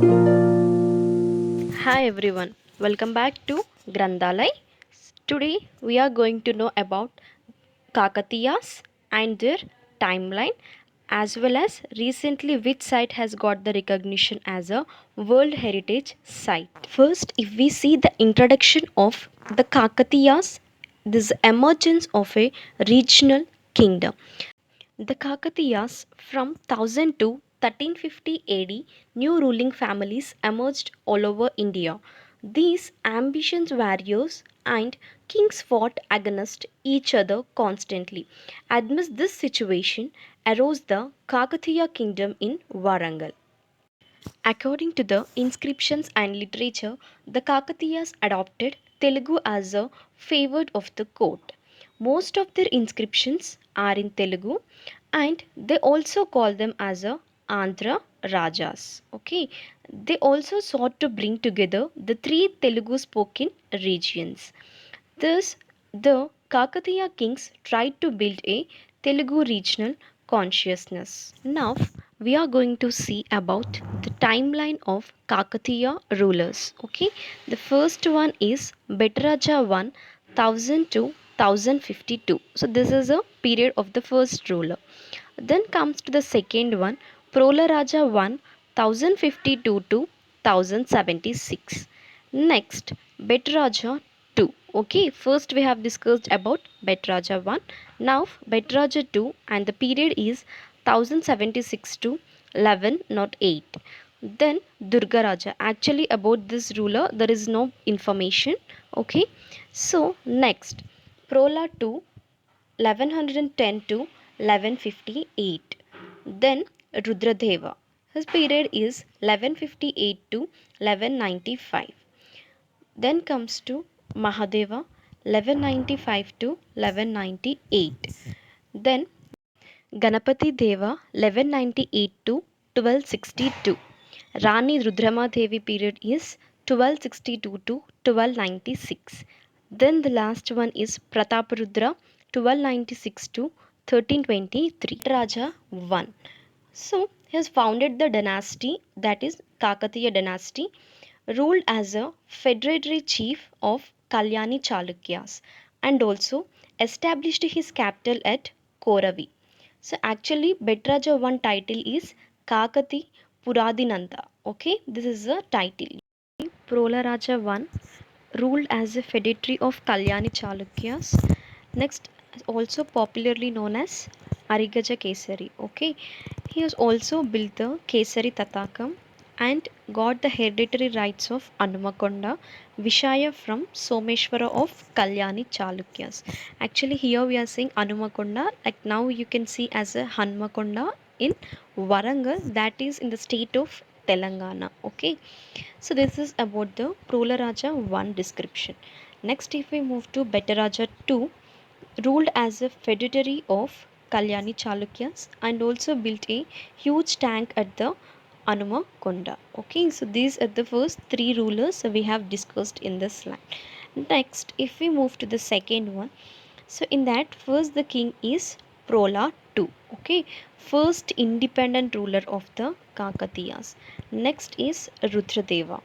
Hi everyone, welcome back to Grandalai. Today we are going to know about Kakatiyas and their timeline, as well as recently which site has got the recognition as a World Heritage Site. First, if we see the introduction of the Kakatiyas, this emergence of a regional kingdom. The Kakatiyas from 1000 to 1350 AD, new ruling families emerged all over India. These ambitious warriors and kings fought against each other constantly. Amidst this situation arose the Kakatiya kingdom in Warangal. According to the inscriptions and literature, the Kakatiyas adopted Telugu as a favored of the court. Most of their inscriptions are in Telugu and they also call them as a Andhra Rajas. Okay, they also sought to bring together the three Telugu spoken regions. Thus, the Kakatiya kings tried to build a Telugu regional consciousness. Now, we are going to see about the timeline of Kakatiya rulers. Okay, the first one is Betaraja 1000 to 1052. So, this is a period of the first ruler. Then comes to the second one, Prolaraja 1052 to 1076. Next, Betraja 2. Okay, first we have discussed about Betraja 1. Now, Betraja 2 and the period is 1076 to 1108. Then Durgaraja. Actually, about this ruler, there is no information. Okay, so next, Prola 2 1110 to 1158. Then Rudradeva. His period is 1158 to 1195. Then comes to Mahadeva 1195 to 1198. Then Ganapati Deva 1198 to 1262. Rani Rudrama Devi period is 1262 to 1296. Then the last one is Prataparudra 1296 to 1323. Raja 1. So he has founded the dynasty, that is Kakatiya dynasty, ruled as a federatory chief of Kalyani Chalukyas, and also established his capital at Koravi. So actually Betraja one title is Kakati Puradinanda. Okay, this is a title. Prolaraja one ruled as a feudatory of Kalyani Chalukyas. Next, also popularly known as Arigaja Kesari. Okay, he has also built the Kesari Tatakam and got the hereditary rights of Anamakonda Vishaya from Someshwara of Kalyani Chalukyas. Actually, here we are saying Anamakonda, like now you can see as a Hanmakonda in Warangal, that is in the state of Telangana. Okay, so this is about the Prolaraja 1 description. Next, if we move to Betaraja 2, ruled as a feudatory of Kalyani Chalukyas and also built a huge tank at the Anuma Konda. Okay, so these are the first three rulers we have discussed in this slide. Next, if we move to the second one, so in that first the king is Prola 2. Okay, first independent ruler of the Kakatiyas. Next is Rudradeva.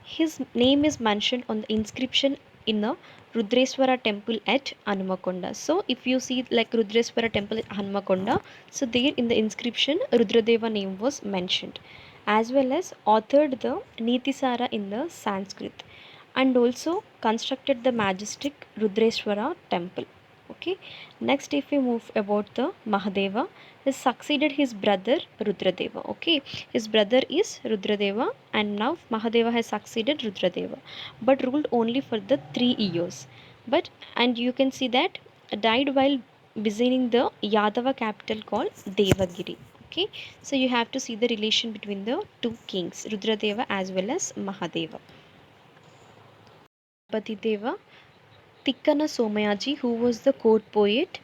His name is mentioned on the inscription in the Rudreswara temple at Hanmakonda. So if you see like Rudreswara temple at Hanmakonda, so there in the inscription Rudradeva name was mentioned, as well as authored the Nitisara in the Sanskrit, and also constructed the majestic Rudreswara temple. Okay, next if we move about the Mahadeva, he succeeded his brother Rudradeva. Okay, his brother is Rudradeva, and now Mahadeva has succeeded Rudradeva, but ruled only for the 3 years. But and you can see that died while visiting the Yadava capital called Devagiri. Okay, so you have to see the relation between the two kings, Rudradeva as well as Mahadeva. Patideva Tikkana Somayaji, who was the court poet,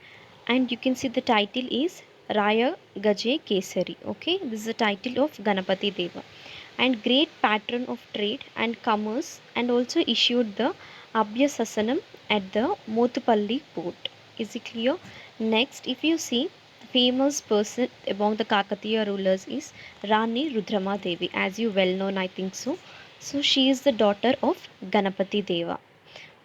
and you can see the title is Raya Gaje Kesari. Okay, this is the title of Ganapati Deva, and great patron of trade and commerce, and also issued the Abhya Sasanam at the Motupalli port. Is it clear? Next, if you see famous person among the Kakatiya rulers is Rani Rudrama Devi, as you well know, I think so. So she is the daughter of Ganapati Deva.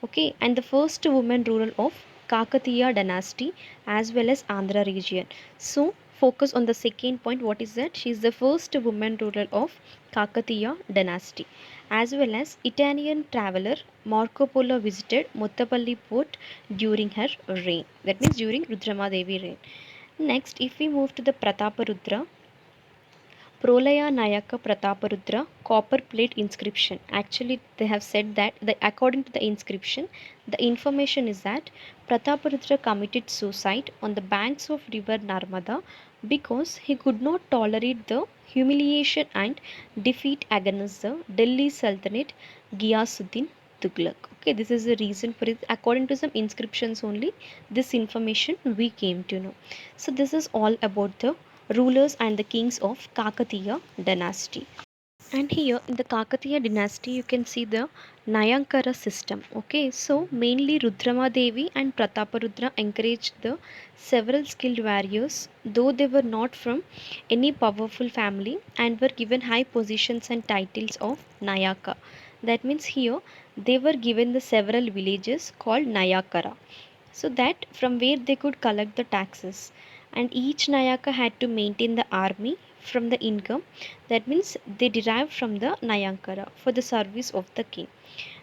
Okay, and the first woman ruler of Kakatiya dynasty as well as Andhra region. So focus on the second point. What is that? She is the first woman ruler of Kakatiya dynasty, as well as Italian traveler Marco Polo visited Muttapalli port during her reign. That means during Rudramadevi reign. Next, if we move to the Prataparudra, Prolaya Nayaka Prataparudra copper plate inscription. Actually, they have said that according to the inscription, the information is that Prataparudra committed suicide on the banks of river Narmada because he could not tolerate the humiliation and defeat against the Delhi Sultanate Ghiyasuddin Tughlaq. Okay, this is the reason for it. According to some inscriptions only, this information we came to know. So this is all about the rulers and the kings of Kakatiya dynasty. And here in the Kakatiya dynasty, you can see the Nayankara system. Okay, so mainly Rudrama Devi and Prataparudra encouraged the several skilled warriors, though they were not from any powerful family and were given high positions and titles of Nayaka. That means here they were given the several villages called Nayakara, so that from where they could collect the taxes, and each Nayaka had to maintain the army from the income that means they derived from the Nayankara for the service of the king.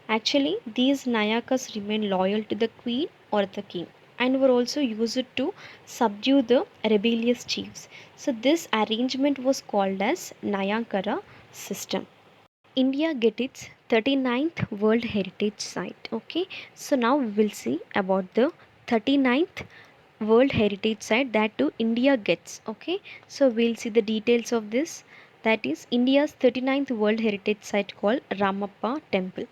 Actually, these Nayakas remained loyal to the queen or the king and were also used to subdue the rebellious chiefs. So this arrangement was called as Nayankara system. India get its 39th World Heritage Site. Okay, so now we will see about the 39th World Heritage Site that too India gets. Okay, so we'll see the details of this. That is India's 39th World Heritage Site called Ramappa Temple.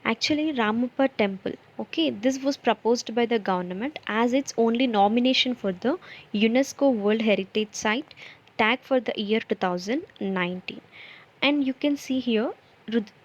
Actually, Ramappa Temple. Okay, this was proposed by the government as its only nomination for the UNESCO World Heritage Site tag for the year 2019. And you can see here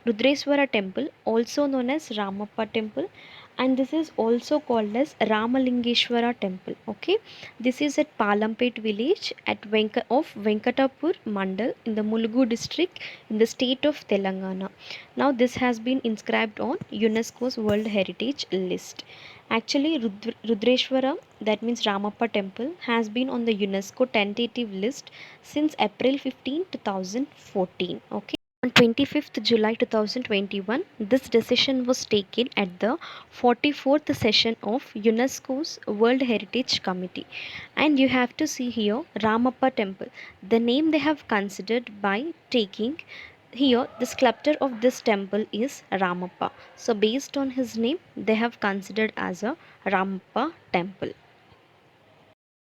Rudreswara temple, also known as Ramappa temple, and this is also called as Ramalingeshwara temple. Okay, this is at Palampet village at of Venkatapur Mandal in the Mulugu district in the state of Telangana. Now this has been inscribed on UNESCO's World Heritage list. Actually, Rudreshwara, that means Ramappa temple, has been on the UNESCO tentative list since April 15, 2014. Okay. On 25th July 2021, this decision was taken at the 44th session of UNESCO's World Heritage Committee. And you have to see here Ramappa temple. The name they have considered by taking here the sculptor of this temple is Ramappa. So based on his name, they have considered as a Ramappa temple.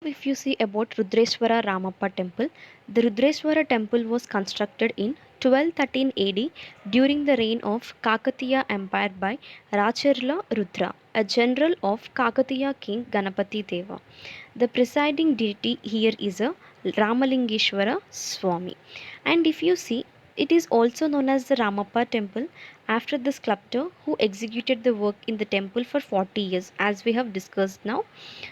If you see about Rudreswara Ramappa temple, the Rudreswara temple was constructed in 1213 AD during the reign of Kakatiya Empire by Racharla Rudra, a general of Kakatiya king Ganapati Deva. The presiding deity here is a Ramalingeshwara Swami. And if you see, it is also known as the Ramappa temple after the sculptor who executed the work in the temple for 40 years, as we have discussed now.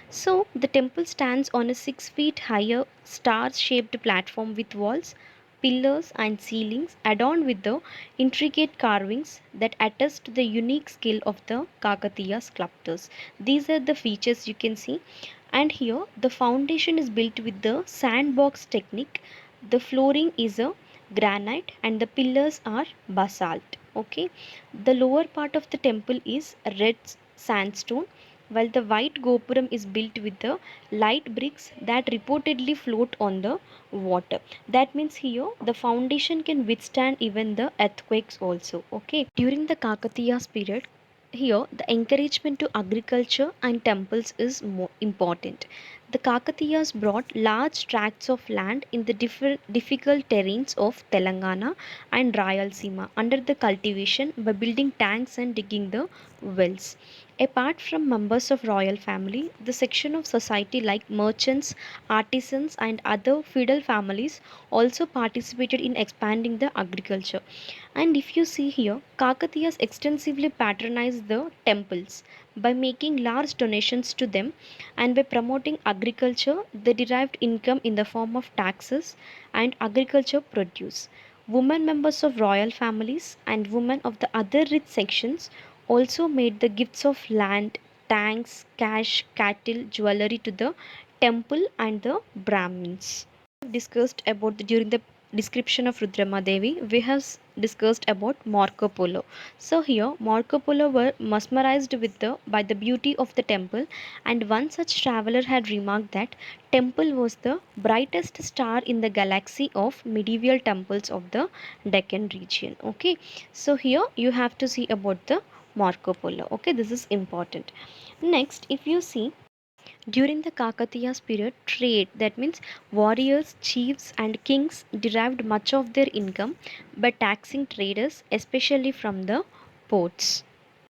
So, the temple stands on a 6 feet higher star shaped platform with walls, pillars, and ceilings adorned with the intricate carvings that attest to the unique skill of the Kakatiya sculptors. These are the features you can see. And here, the foundation is built with the sandbox technique. The flooring is a granite and the pillars are basalt. Okay, the lower part of the temple is red sandstone while the white gopuram is built with the light bricks that reportedly float on the water. That means here the foundation can withstand even the earthquakes also. Okay, during the Kakatiya's period, here the encouragement to agriculture and temples is more important. The Kakatiyas brought large tracts of land in the difficult terrains of Telangana and Rayalaseema under the cultivation by building tanks and digging the wells. Apart from members of royal family, the section of society like merchants, artisans and other feudal families also participated in expanding the agriculture. And if you see here, Kakatiyas extensively patronized the temples by making large donations to them, and by promoting agriculture they derived income in the form of taxes and agriculture produce. Women members of royal families and women of the other rich sections also made the gifts of land, tanks, cash, cattle, jewelry to the temple and the Brahmins. Discussed about during the description of Rudrama Devi, we have discussed about Marco Polo. So here Marco Polo were mesmerized with the by the beauty of the temple, and one such traveler had remarked that temple was the brightest star in the galaxy of medieval temples of the Deccan region. Okay, so here you have to see about the Marco Polo. Okay, this is important. Next, if you see during the Kakatiyas period, trade, that means warriors, chiefs, and kings derived much of their income by taxing traders, especially from the ports.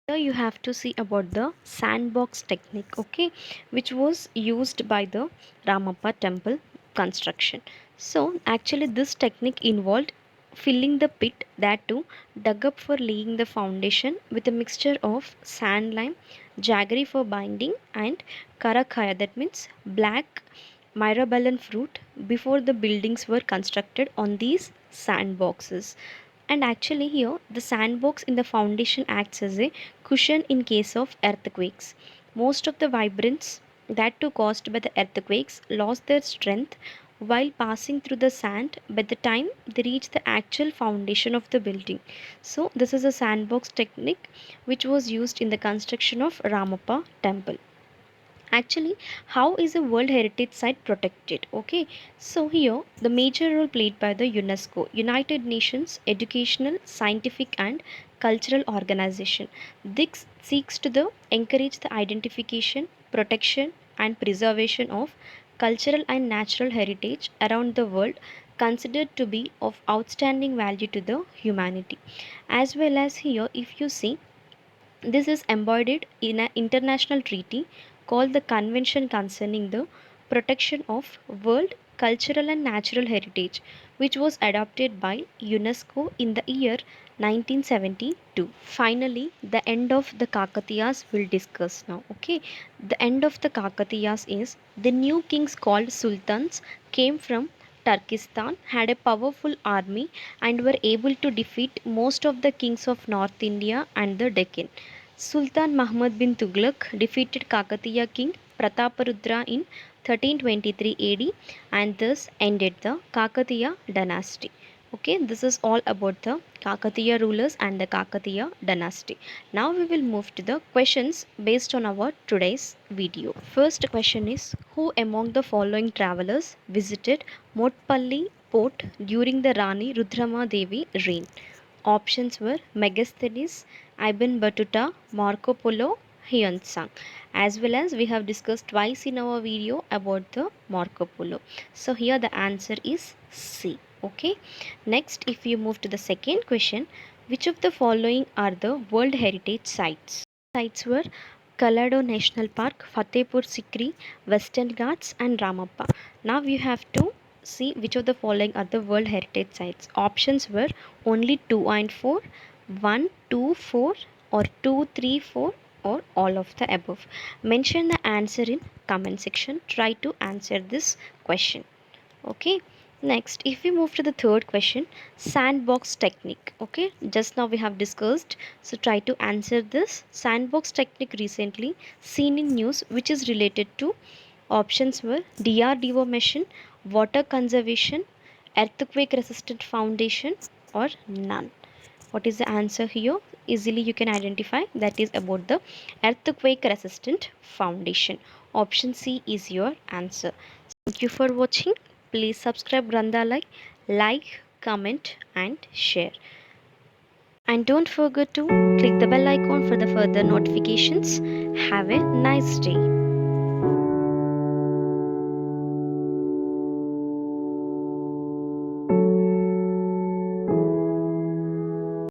Here you have to see about the sandbox technique, okay, which was used by the Ramappa temple construction. So, actually, this technique involved filling the pit, that too dug up for laying the foundation, with a mixture of sand lime, jaggery for binding, and karakaya, that means black myrobalan fruit, before the buildings were constructed on these sandboxes. And actually here the sandbox in the foundation acts as a cushion in case of earthquakes. Most of the vibrants that too caused by the earthquakes lost their strength while passing through the sand by the time they reach the actual foundation of the building. So this is a sandbox technique which was used in the construction of Ramappa temple. Actually, how is a world heritage site protected? Okay, so here the major role played by the UNESCO, United Nations educational, scientific and cultural organization. This seeks to encourage the identification, protection and preservation of cultural and natural heritage around the world, considered to be of outstanding value to the humanity. As well as here, if you see, this is embodied in an international treaty called the Convention Concerning the Protection of World Cultural and Natural Heritage, which was adopted by UNESCO in the year 1972. Finally, the end of the Kakatiyas will discuss now. Okay, the end of the Kakatiyas is the new kings called sultans came from Turkestan, had a powerful army and were able to defeat most of the kings of North India and the Deccan. Sultan Muhammad bin Tughlaq defeated Kakatiya king Prataparudra in 1323 AD and thus ended the Kakatiya dynasty. Okay, this is all about the Kakatiya rulers and the Kakatiya dynasty. Now we will move to the questions based on our today's video. First question is, who among the following travelers visited Motpalli port during the Rani Rudrama Devi reign? Options were Megasthenes, Ibn Battuta, Marco Polo, Huan Tsang. As well as we have discussed twice in our video about the Marco Polo. So here the answer is C. Okay. Next, if you move to the second question, which of the following are the World Heritage Sites? Sites were Kalado National Park, Fatehpur Sikri, Western Ghats and Ramappa. Now you have to see which of the following are the World Heritage Sites. Options were only 2 and 4, 1, 2, 4 or 2, 3, 4 or all of the above. Mention the answer in comment section. Try to answer this question. Okay, next if we move to the third question, sandbox technique. Okay, just now we have discussed, so try to answer this sandbox technique recently seen in news which is related to. Options were DRDO mission, water conservation, earthquake resistant foundation or none. What is the answer here? Easily you can identify, that is about the earthquake resistant foundation. Option C is your answer. Thank you for watching. Please subscribe Grandhalaya, like, comment and share. And don't forget to click the bell icon for the further notifications. Have a nice day.